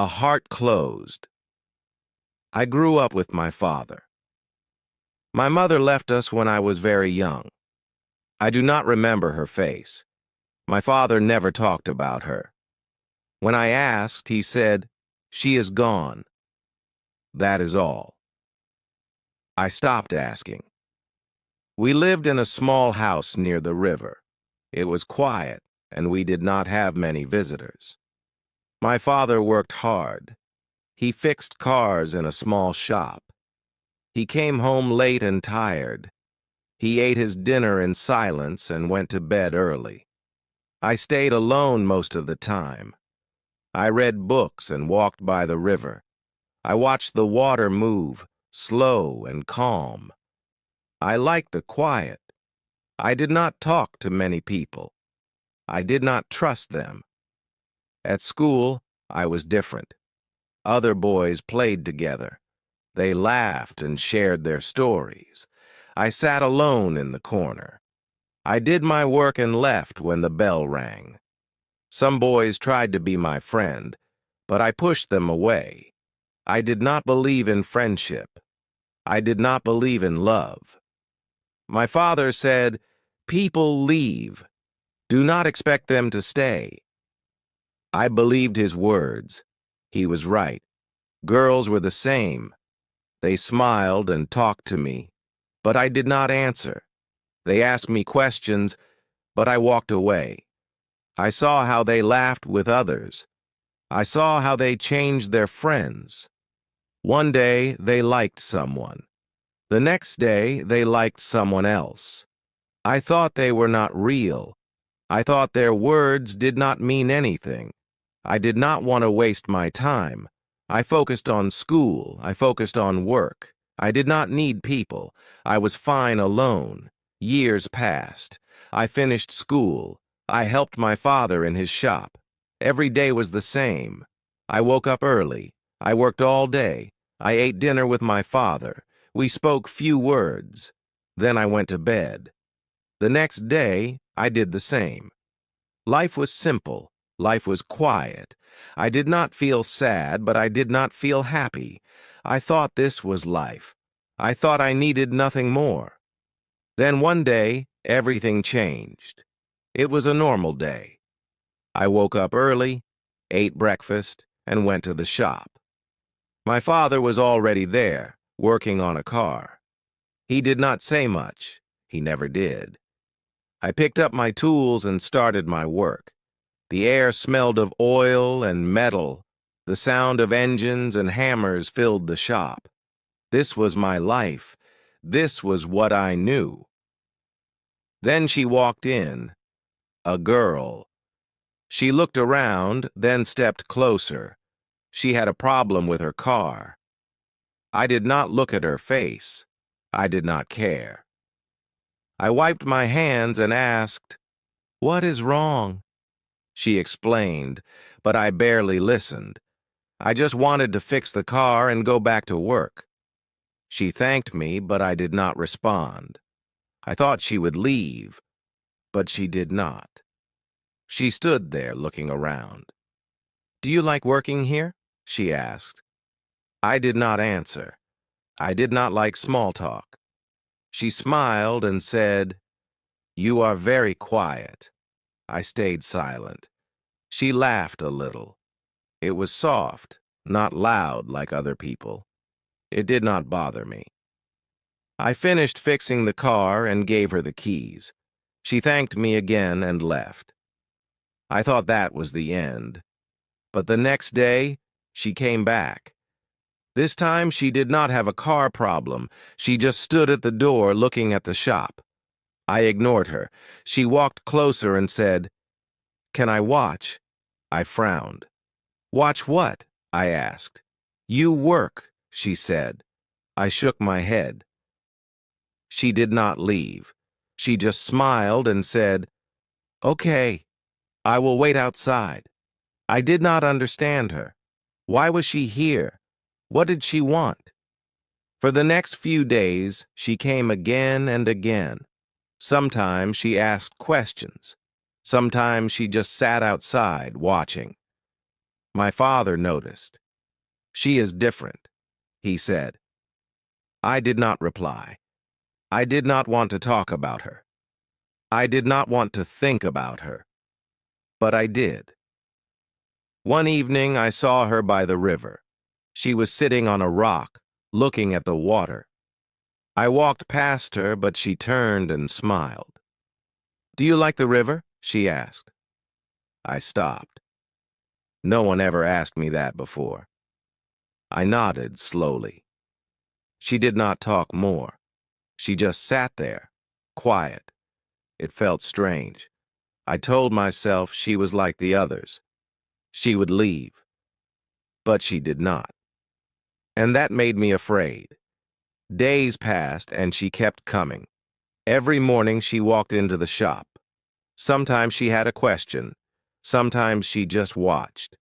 A heart closed. I grew up with my father. My mother left us when I was very young. I do not remember her face. My father never talked about her. When I asked, he said, "She is gone." That is all. I stopped asking. We lived in a small house near the river. It was quiet, and we did not have many visitors. My father worked hard. He fixed cars in a small shop. He came home late and tired. He ate his dinner in silence and went to bed early. I stayed alone most of the time. I read books and walked by the river. I watched the water move, slow and calm. I liked the quiet. I did not talk to many people. I did not trust them. At school, I was different. Other boys played together. They laughed and shared their stories. I sat alone in the corner. I did my work and left when the bell rang. Some boys tried to be my friend, but I pushed them away. I did not believe in friendship. I did not believe in love. My father said, "People leave. Do not expect them to stay." I believed his words. He was right. Girls were the same. They smiled and talked to me, but I did not answer. They asked me questions, but I walked away. I saw how they laughed with others. I saw how they changed their friends. One day, they liked someone. The next day, they liked someone else. I thought they were not real. I thought their words did not mean anything. I did not want to waste my time. I focused on school. I focused on work. I did not need people. I was fine alone. Years passed. I finished school. I helped my father in his shop. Every day was the same. I woke up early. I worked all day. I ate dinner with my father. We spoke few words. Then I went to bed. The next day, I did the same. Life was simple. Life was quiet. I did not feel sad, but I did not feel happy. I thought this was life. I thought I needed nothing more. Then one day, everything changed. It was a normal day. I woke up early, ate breakfast, and went to the shop. My father was already there, working on a car. He did not say much. He never did. I picked up my tools and started my work. The air smelled of oil and metal. The sound of engines and hammers filled the shop. This was my life. This was what I knew. Then she walked in. A girl. She looked around, then stepped closer. She had a problem with her car. I did not look at her face. I did not care. I wiped my hands and asked, "What is wrong?" She explained, but I barely listened. I just wanted to fix the car and go back to work. She thanked me, but I did not respond. I thought she would leave, but she did not. She stood there looking around. "Do you like working here?" she asked. I did not answer. I did not like small talk. She smiled and said, "You are very quiet." I stayed silent. She laughed a little. It was soft, not loud like other people. It did not bother me. I finished fixing the car and gave her the keys. She thanked me again and left. I thought that was the end. But the next day, she came back. This time, she did not have a car problem. She just stood at the door looking at the shop. I ignored her. She walked closer and said, "Can I watch?" I frowned. "Watch what?" I asked. "You work," she said. I shook my head. She did not leave. She just smiled and said, "Okay, I will wait outside." I did not understand her. Why was she here? What did she want? For the next few days, she came again and again. Sometimes she asked questions. Sometimes she just sat outside watching. My father noticed. "She is different," he said. I did not reply. I did not want to talk about her. I did not want to think about her. But I did. One evening I saw her by the river. She was sitting on a rock, looking at the water. I walked past her, but she turned and smiled. "Do you like the river?" she asked. I stopped. No one ever asked me that before. I nodded slowly. She did not talk more. She just sat there, quiet. It felt strange. I told myself she was like the others. She would leave. But she did not. And that made me afraid. Days passed, and she kept coming. Every morning she walked into the shop. Sometimes she had a question. Sometimes she just watched.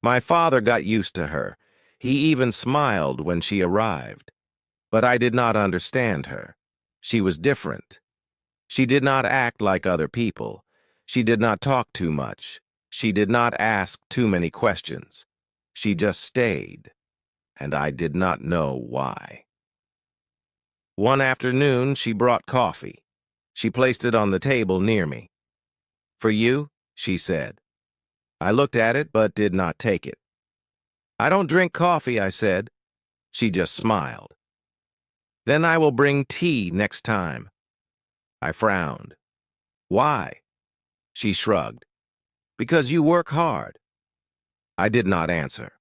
My father got used to her. He even smiled when she arrived. But I did not understand her. She was different. She did not act like other people. She did not talk too much. She did not ask too many questions. She just stayed, and I did not know why. One afternoon, she brought coffee. She placed it on the table near me. "For you?" she said. I looked at it but did not take it. "I don't drink coffee," I said. She just smiled. "Then I will bring tea next time." I frowned. "Why?" She shrugged. "Because you work hard." I did not answer.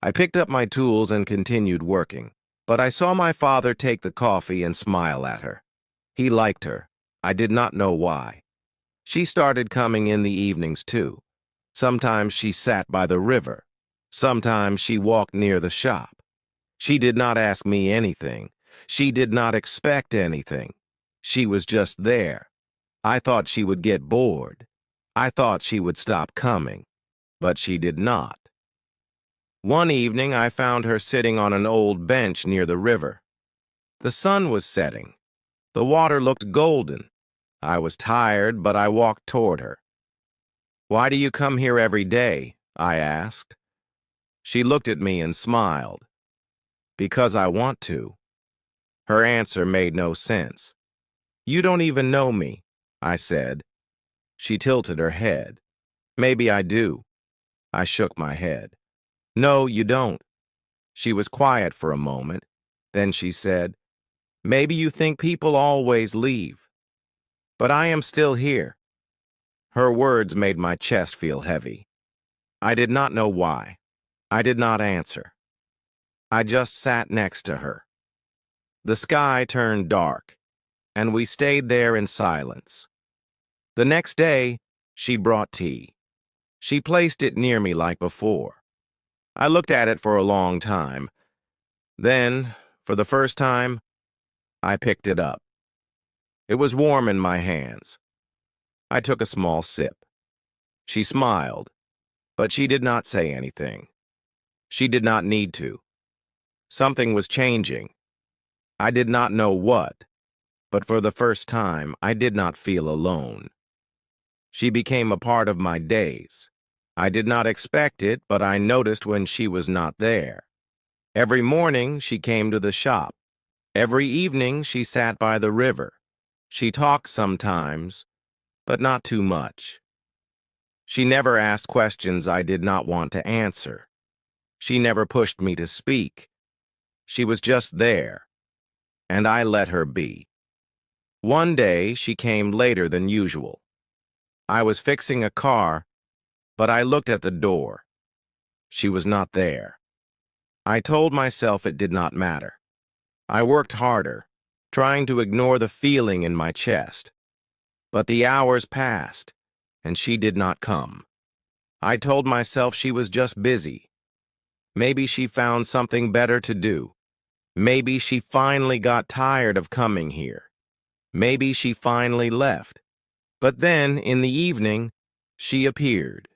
I picked up my tools and continued working, but I saw my father take the coffee and smile at her. He liked her. I did not know why. She started coming in the evenings too. Sometimes she sat by the river. Sometimes she walked near the shop. She did not ask me anything. She did not expect anything. She was just there. I thought she would get bored. I thought she would stop coming, but she did not. One evening, I found her sitting on an old bench near the river. The sun was setting. The water looked golden. I was tired, but I walked toward her. "Why do you come here every day?" I asked. She looked at me and smiled. "Because I want to." Her answer made no sense. "You don't even know me," I said. She tilted her head. "Maybe I do." I shook my head. "No, you don't." She was quiet for a moment. Then she said, "Maybe you think people always leave. But I am still here." Her words made my chest feel heavy. I did not know why. I did not answer. I just sat next to her. The sky turned dark, and we stayed there in silence. The next day, she brought tea. She placed it near me like before. I looked at it for a long time. Then, for the first time, I picked it up. It was warm in my hands. I took a small sip. She smiled, but she did not say anything. She did not need to. Something was changing. I did not know what, but for the first time, I did not feel alone. She became a part of my days. I did not expect it, but I noticed when she was not there. Every morning, she came to the shop. Every evening, she sat by the river. She talked sometimes, but not too much. She never asked questions I did not want to answer. She never pushed me to speak. She was just there, and I let her be. One day, she came later than usual. I was fixing a car, but I looked at the door. She was not there. I told myself it did not matter. I worked harder, trying to ignore the feeling in my chest. But the hours passed, and she did not come. I told myself she was just busy. Maybe she found something better to do. Maybe she finally got tired of coming here. Maybe she finally left. But then, in the evening, she appeared.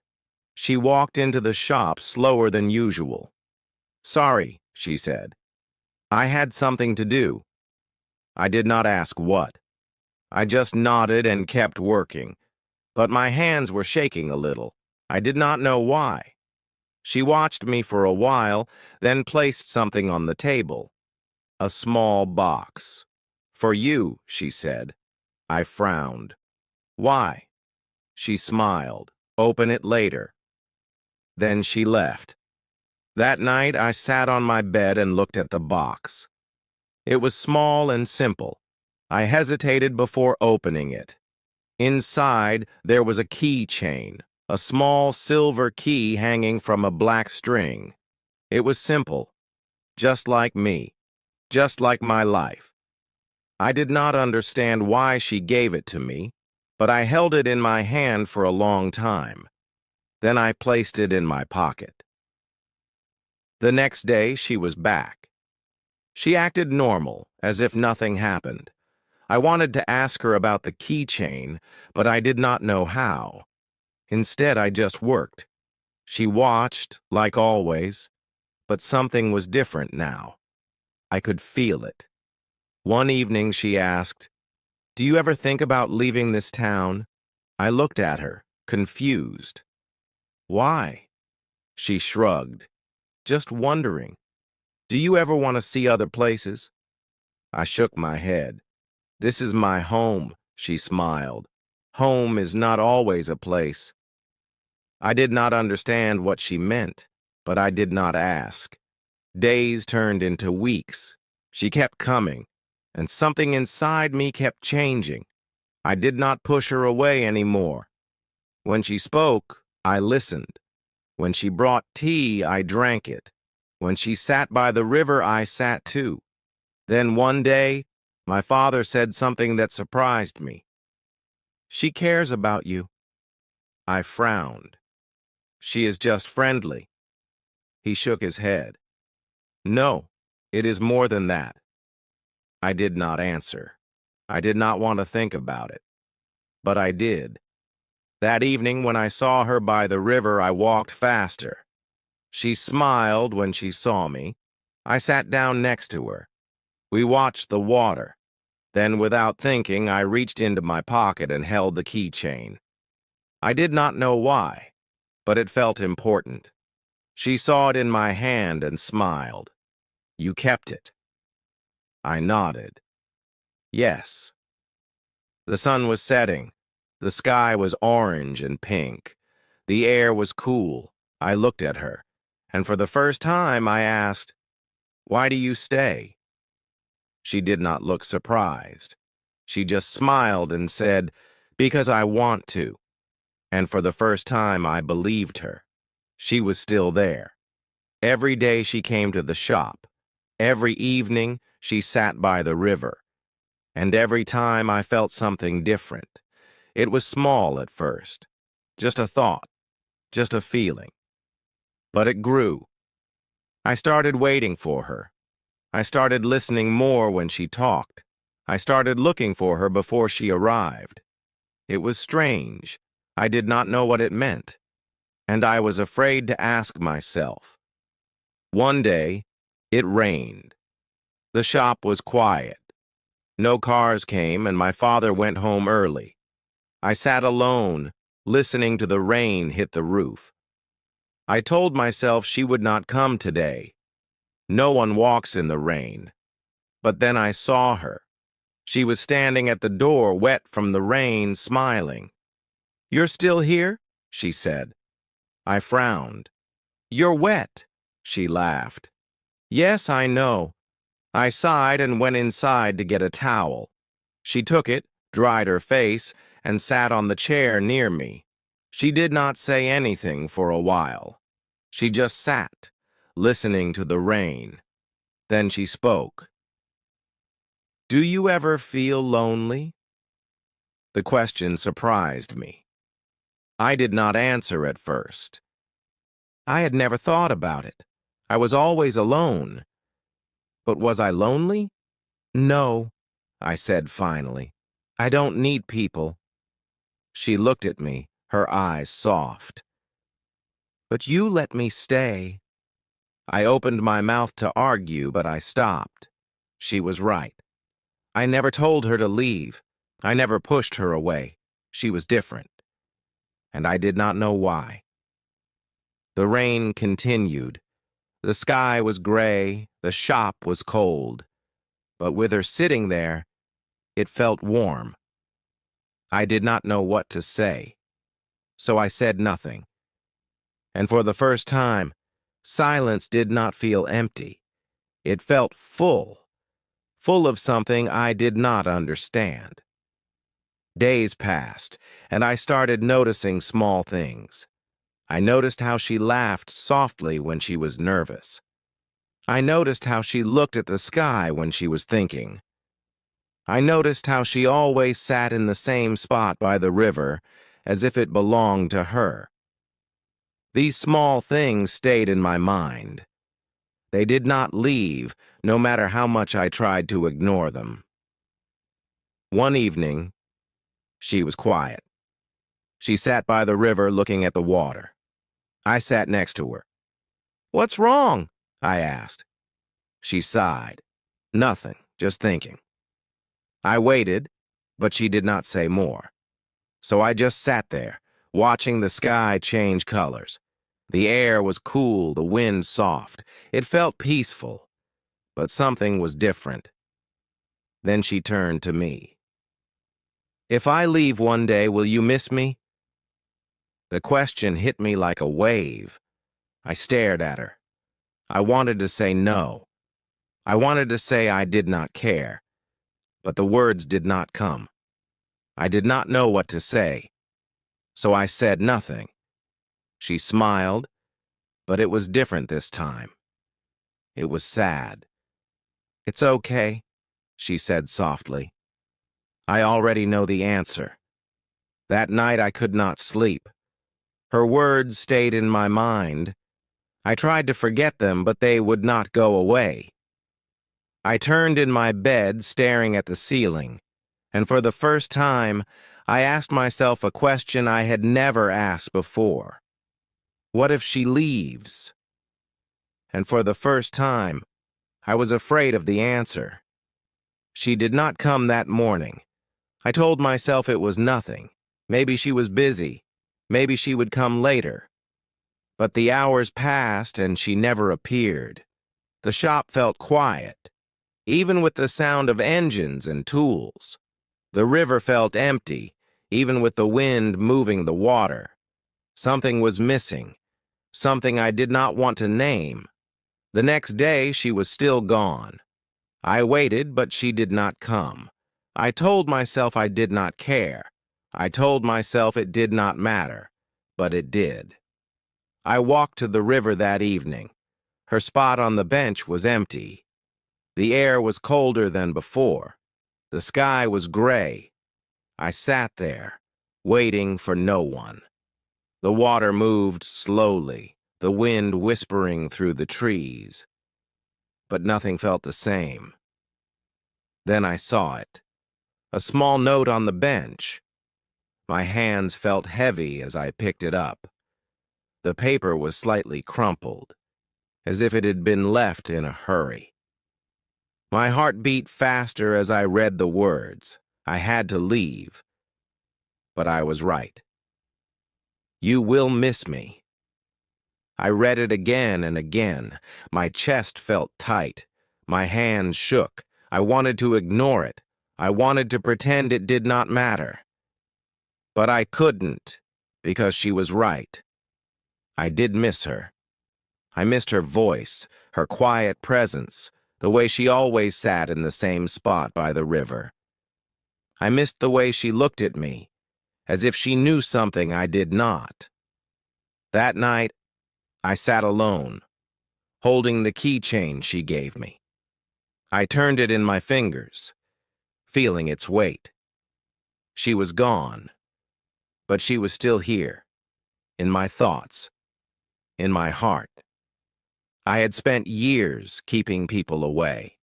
She walked into the shop slower than usual. "Sorry," she said. "I had something to do." I did not ask what. I just nodded and kept working. But my hands were shaking a little. I did not know why. She watched me for a while, then placed something on the table. A small box. "For you," she said. I frowned. "Why?" She smiled. "Open it later." Then she left. That night, I sat on my bed and looked at the box. It was small and simple. I hesitated before opening it. Inside, there was a keychain, a small silver key hanging from a black string. It was simple, just like me, just like my life. I did not understand why she gave it to me, but I held it in my hand for a long time. Then I placed it in my pocket. The next day, she was back. She acted normal, as if nothing happened. I wanted to ask her about the keychain, but I did not know how. Instead, I just worked. She watched, like always, but something was different now. I could feel it. One evening, she asked, "Do you ever think about leaving this town?" I looked at her, confused. "Why?" She shrugged. "Just wondering. Do you ever want to see other places?" I shook my head. "This is my home," she smiled. "Home is not always a place." I did not understand what she meant, but I did not ask. Days turned into weeks. She kept coming, and something inside me kept changing. I did not push her away anymore. When she spoke, I listened. When she brought tea, I drank it. When she sat by the river, I sat too. Then one day, my father said something that surprised me. "She cares about you." I frowned. "She is just friendly." He shook his head. "No, it is more than that." I did not answer. I did not want to think about it. But I did. That evening, when I saw her by the river, I walked faster. She smiled when she saw me. I sat down next to her. We watched the water. Then, without thinking, I reached into my pocket and held the keychain. I did not know why, but it felt important. She saw it in my hand and smiled. "You kept it." I nodded. "Yes." The sun was setting. The sky was orange and pink. The air was cool. I looked at her, and for the first time I asked, "Why do you stay?" She did not look surprised. She just smiled and said, "Because I want to." And for the first time I believed her. She was still there. Every day she came to the shop. Every evening she sat by the river. And every time I felt something different. It was small at first. Just a thought. Just a feeling. But it grew. I started waiting for her. I started listening more when she talked. I started looking for her before she arrived. It was strange. I did not know what it meant. And I was afraid to ask myself. One day, it rained. The shop was quiet. No cars came, and my father went home early. I sat alone, listening to the rain hit the roof. I told myself she would not come today. No one walks in the rain. But then I saw her. She was standing at the door, wet from the rain, smiling. "You're still here?" she said. I frowned. "You're wet," she laughed. "Yes, I know." I sighed and went inside to get a towel. She took it, dried her face, and sat on the chair near me. She did not say anything for a while. She just sat, listening to the rain. Then she spoke. "Do you ever feel lonely?" The question surprised me. I did not answer at first. I had never thought about it. I was always alone. But was I lonely? "No," I said finally. "I don't need people." She looked at me, her eyes soft. "But you let me stay." I opened my mouth to argue, but I stopped. She was right. I never told her to leave. I never pushed her away. She was different. And I did not know why. The rain continued. The sky was gray, the shop was cold. But with her sitting there, it felt warm. I did not know what to say, so I said nothing. And for the first time, silence did not feel empty. It felt full, full of something I did not understand. Days passed, and I started noticing small things. I noticed how she laughed softly when she was nervous. I noticed how she looked at the sky when she was thinking. I noticed how she always sat in the same spot by the river, as if it belonged to her. These small things stayed in my mind. They did not leave, no matter how much I tried to ignore them. One evening, she was quiet. She sat by the river looking at the water. I sat next to her. "What's wrong?" I asked. She sighed. "Nothing, just thinking." I waited, but she did not say more. So I just sat there, watching the sky change colors. The air was cool, the wind soft. It felt peaceful, but something was different. Then she turned to me. "If I leave one day, will you miss me?" The question hit me like a wave. I stared at her. I wanted to say no. I wanted to say I did not care, but the words did not come. I did not know what to say, so I said nothing. She smiled, but it was different this time. It was sad. "It's okay," she said softly. I already know the answer. That night I could not sleep. Her words stayed in my mind. I tried to forget them, but they would not go away. I turned in my bed, staring at the ceiling, and for the first time, I asked myself a question I had never asked before. What if she leaves? And for the first time, I was afraid of the answer. She did not come that morning. I told myself it was nothing. Maybe she was busy. Maybe she would come later. But the hours passed and she never appeared. The shop felt quiet, even with the sound of engines and tools. The river felt empty, even with the wind moving the water. Something was missing, something I did not want to name. The next day, she was still gone. I waited, but she did not come. I told myself I did not care. I told myself it did not matter, but it did. I walked to the river that evening. Her spot on the bench was empty. The air was colder than before. The sky was gray. I sat there, waiting for no one. The water moved slowly, the wind whispering through the trees. But nothing felt the same. Then I saw it. A small note on the bench. My hands felt heavy as I picked it up. The paper was slightly crumpled, as if it had been left in a hurry. My heart beat faster as I read the words. I had to leave. But I was right. "You will miss me." I read it again and again. My chest felt tight. My hands shook. I wanted to ignore it. I wanted to pretend it did not matter. But I couldn't, because she was right. I did miss her. I missed her voice, her quiet presence, the way she always sat in the same spot by the river. I missed the way she looked at me, as if she knew something I did not. That night, I sat alone, holding the keychain she gave me. I turned it in my fingers, feeling its weight. She was gone, but she was still here, in my thoughts, in my heart. I had spent years keeping people away.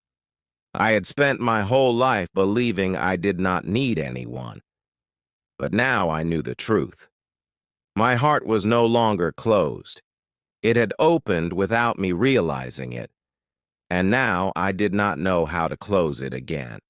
I had spent my whole life believing I did not need anyone. But now I knew the truth. My heart was no longer closed. It had opened without me realizing it, and now I did not know how to close it again.